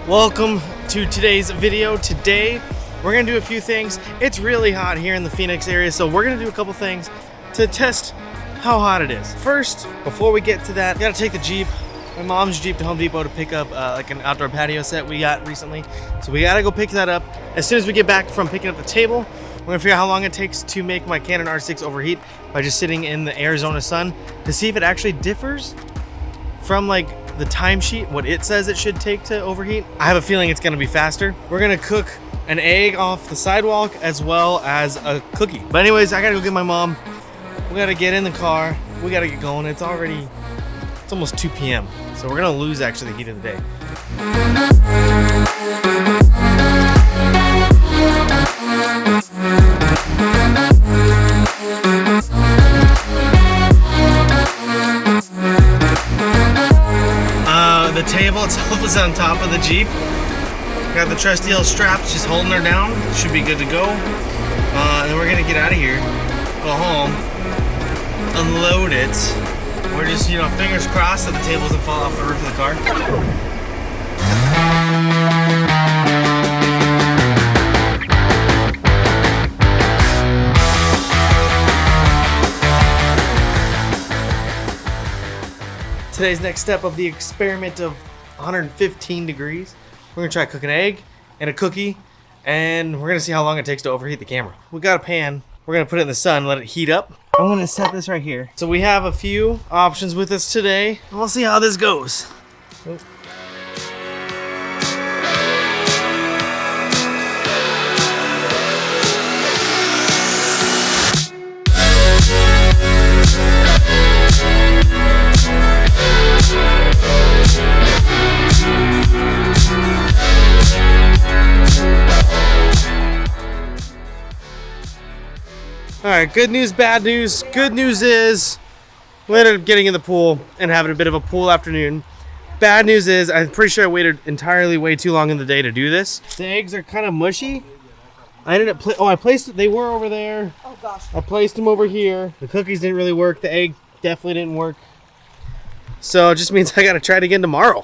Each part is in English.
Welcome to today's video. Today we're gonna do a few things. It's really hot here in the Phoenix area, so we're gonna do a couple things to test how hot it is. First, before we get to that, we gotta take the Jeep, my mom's Jeep, to Home Depot to pick up like an outdoor patio set we got recently. So we gotta go pick that up. As soon as we get back from picking up the table, we're gonna figure out how long it takes to make my Canon R6 overheat by just sitting in the Arizona sun to see if it actually differs from like the timesheet, what it says it should take to overheat. I have a feeling it's gonna be faster. We're gonna cook an egg off the sidewalk as well as a cookie. But anyways, I gotta go get my mom. We gotta get in the car. We gotta get going. It's almost 2 p.m. So we're gonna lose actually the heat of the day. The table itself is on top of the Jeep. Got the trusty old straps just holding her down. Should be good to go. And then we're gonna get out of here, go home, unload it. We're just, fingers crossed that the table doesn't fall off the roof of the car. Today's next step of the experiment of 115 degrees. We're gonna try cooking an egg and a cookie, and we're gonna see how long it takes to overheat the camera. We got a pan. We're gonna put it in the sun, let it heat up. I'm gonna set this right here. So we have a few options with us today. We'll see how this goes. Oh. Alright, good news, bad news. Good news is we ended up getting in the pool and having a bit of a pool afternoon. Bad news is I'm pretty sure I waited entirely way too long in the day to do this. The eggs are kind of mushy. I ended up they were over there. Oh gosh. I placed them over here. The cookies didn't really work. The egg definitely didn't work. So it just means I gotta try it again tomorrow.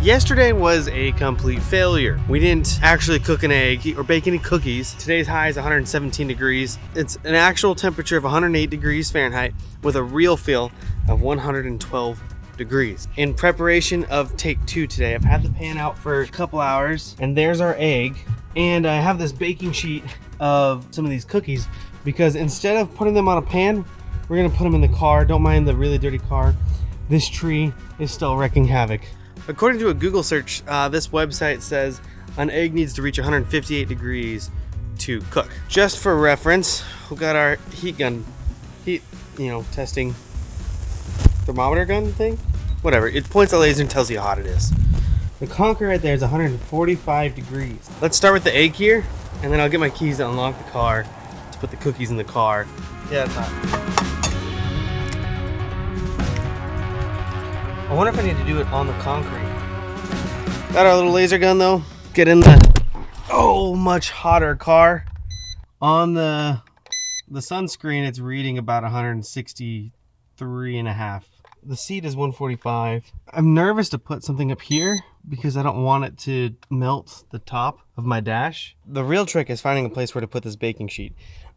Yesterday was a complete failure. We didn't actually cook an egg or bake any cookies. Today's high is 117 degrees. It's an actual temperature of 108 degrees Fahrenheit with a real feel of 112 degrees. In preparation of take 2 today, I've had the pan out for a couple hours, and there's our egg. And I have this baking sheet of some of these cookies because instead of putting them on a pan, we're gonna put them in the car. Don't mind the really dirty car. This tree is still wreaking havoc. According to a Google search, this website says an egg needs to reach 158 degrees to cook. Just for reference, we got our heat testing thermometer gun thing. Whatever, it points a laser and tells you how hot it is. The conker right there is 145 degrees. Let's start with the egg here, and then I'll get my keys to unlock the car to put the cookies in the car. Yeah, it's hot. I wonder if I need to do it on the concrete. Got our little laser gun though. Get in the much hotter car. On the sunscreen, it's reading about 163.5. The seat is 145. I'm nervous to put something up here because I don't want it to melt the top of my dash. The real trick is finding a place where to put this baking sheet.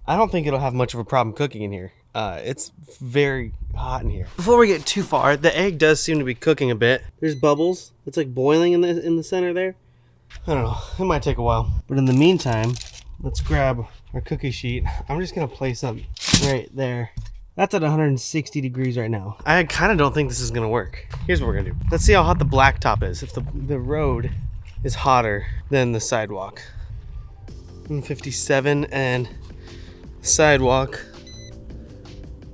I don't think it'll have much of a problem cooking in here. It's very hot in here. Before we get too far, the egg does seem to be cooking a bit. There's bubbles. It's like boiling in the center there. I don't know. It might take a while. But in the meantime, let's grab our cookie sheet. I'm just gonna place them right there. That's at 160 degrees right now. I kind of don't think this is gonna work. Here's what we're gonna do. Let's see how hot the blacktop is. If the road is hotter than the sidewalk. 157 and sidewalk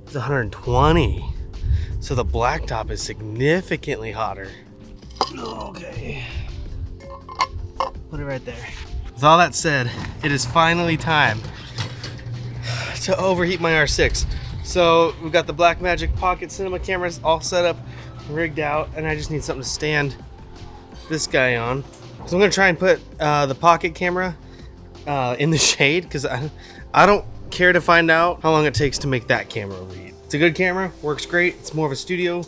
is 120, so the blacktop is significantly hotter. Okay, put it right there. With all that said, it is finally time to overheat my R6. So we've got the Blackmagic Pocket Cinema cameras all set up, rigged out, and I just need something to stand this guy on. So I'm gonna try and put the pocket camera in the shade because I don't care to find out how long it takes to make that camera overheat. It's a good camera, works great. It's more of a studio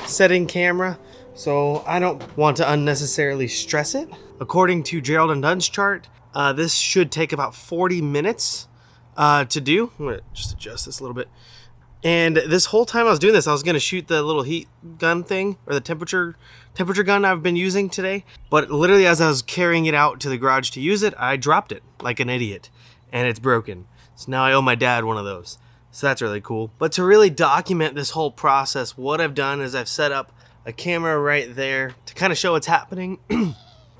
setting camera, so I don't want to unnecessarily stress it. According to Gerald & Dunn's chart, this should take about 40 minutes to do. I'm gonna just adjust this a little bit. And this whole time I was doing this, I was gonna shoot the little heat gun thing, or the temperature gun I've been using today. But literally as I was carrying it out to the garage to use it, I dropped it like an idiot, and it's broken. So now I owe my dad one of those. So that's really cool. But to really document this whole process, what I've done is I've set up a camera right there to kind of show what's happening.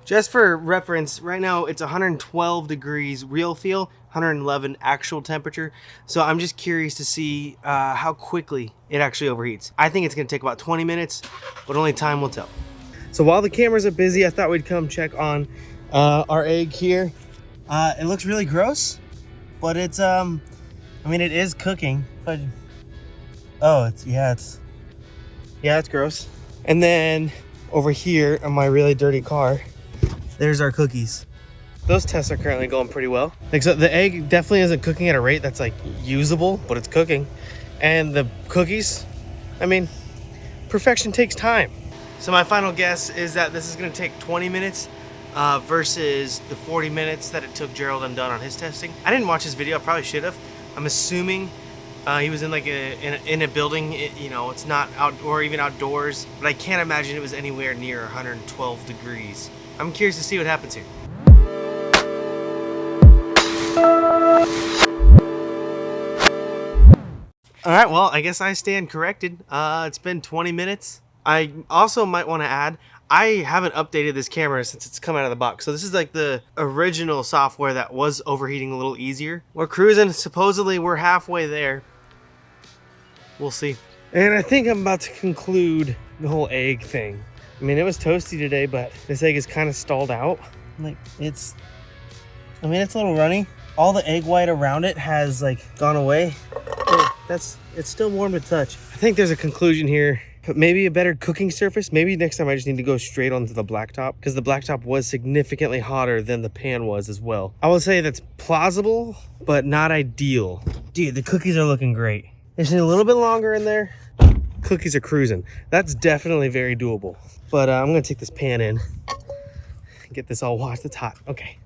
Just for reference, right now it's 112 degrees real feel, 111 actual temperature. So I'm just curious to see how quickly it actually overheats. I think it's gonna take about 20 minutes, but only time will tell. So while the cameras are busy, I thought we'd come check on our egg here. It looks really gross, but it's, I mean, it is cooking, but, oh, it's gross. And then over here on my really dirty car, there's our cookies. Those tests are currently going pretty well. Like, so the egg definitely isn't cooking at a rate that's like usable, but it's cooking. And the cookies, I mean, perfection takes time. So my final guess is that this is gonna take 20 minutes versus the 40 minutes that it took Gerald & Dunn on his testing. I didn't watch his video, I probably should have. I'm assuming he was in like in a building, you know, it's not out or even outdoors, but I can't imagine it was anywhere near 112 degrees. I'm curious to see what happens here. All right, well, I guess I stand corrected. It's been 20 minutes. I also might want to add, I haven't updated this camera since it's come out of the box. So this is like the original software that was overheating a little easier. We're cruising, supposedly we're halfway there. We'll see. And I think I'm about to conclude the whole egg thing. I mean, it was toasty today, but this egg is kind of stalled out. Like, it's a little runny. All the egg white around it has like gone away. It's still warm to touch. I think there's a conclusion here, but maybe a better cooking surface. Maybe next time I just need to go straight onto the blacktop, because the blacktop was significantly hotter than the pan was as well. I would say that's plausible, but not ideal. Dude, the cookies are looking great. They just need a little bit longer in there. Cookies are cruising. That's definitely very doable. But I'm gonna take this pan in, get this all washed. It's hot. Okay,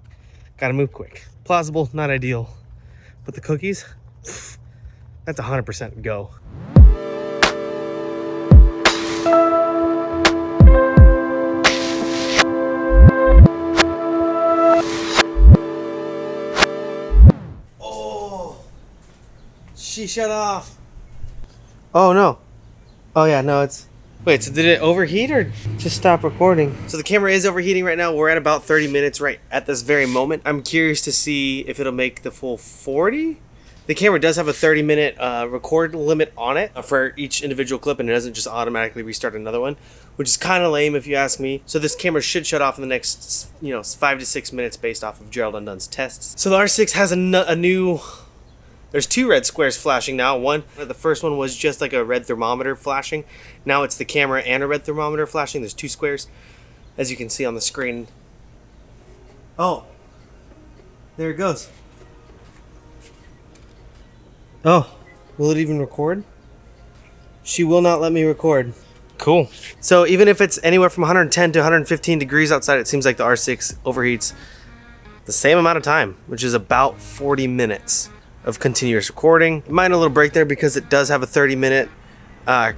gotta move quick. Plausible, not ideal. But the cookies, that's 100% go. Oh, she shut off. Oh no. Oh yeah, no, it's... Wait, so did it overheat or just stop recording? So the camera is overheating right now. We're at about 30 minutes right at this very moment. I'm curious to see if it'll make the full 40. The camera does have a 30-minute record limit on it for each individual clip, and it doesn't just automatically restart another one, which is kind of lame if you ask me. So this camera should shut off in the next, 5 to 6 minutes based off of Gerald & Dunn's tests. So the R6 has a new... There's two red squares flashing now. The first one was just like a red thermometer flashing. Now it's the camera and a red thermometer flashing. There's two squares, as you can see on the screen. Oh, there it goes. Oh, will it even record? She will not let me record. Cool. So even if it's anywhere from 110 to 115 degrees outside, it seems like the R6 overheats the same amount of time, which is about 40 minutes. Of continuous recording. Mind a little break there because it does have a 30-minute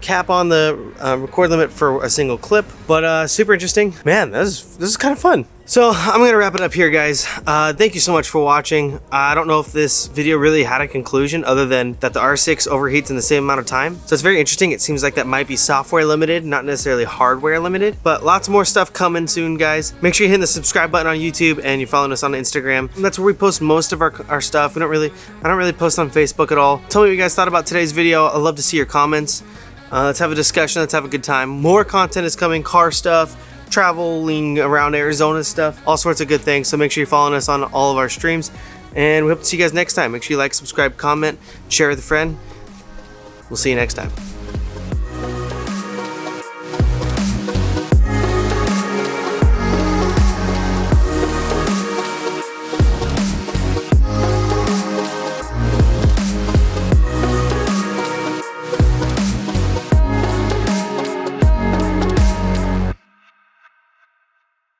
cap on the record limit for a single clip, but super interesting. Man, this is kind of fun. So I'm gonna wrap it up here, guys. Thank you so much for watching. I don't know if this video really had a conclusion other than that the R6 overheats in the same amount of time. So it's very interesting. It seems like that might be software limited, not necessarily hardware limited, but lots more stuff coming soon, guys. Make sure you hit the subscribe button on YouTube and you're following us on Instagram. And that's where we post most of our stuff. I don't really post on Facebook at all. Tell me what you guys thought about today's video. I'd love to see your comments. Let's have a discussion. Let's have a good time. More content is coming, car stuff, traveling around Arizona stuff, all sorts of good things. So make sure you're following us on all of our streams, and we hope to see you guys next time. Make sure you like, subscribe, comment, share with a friend. We'll see you next time.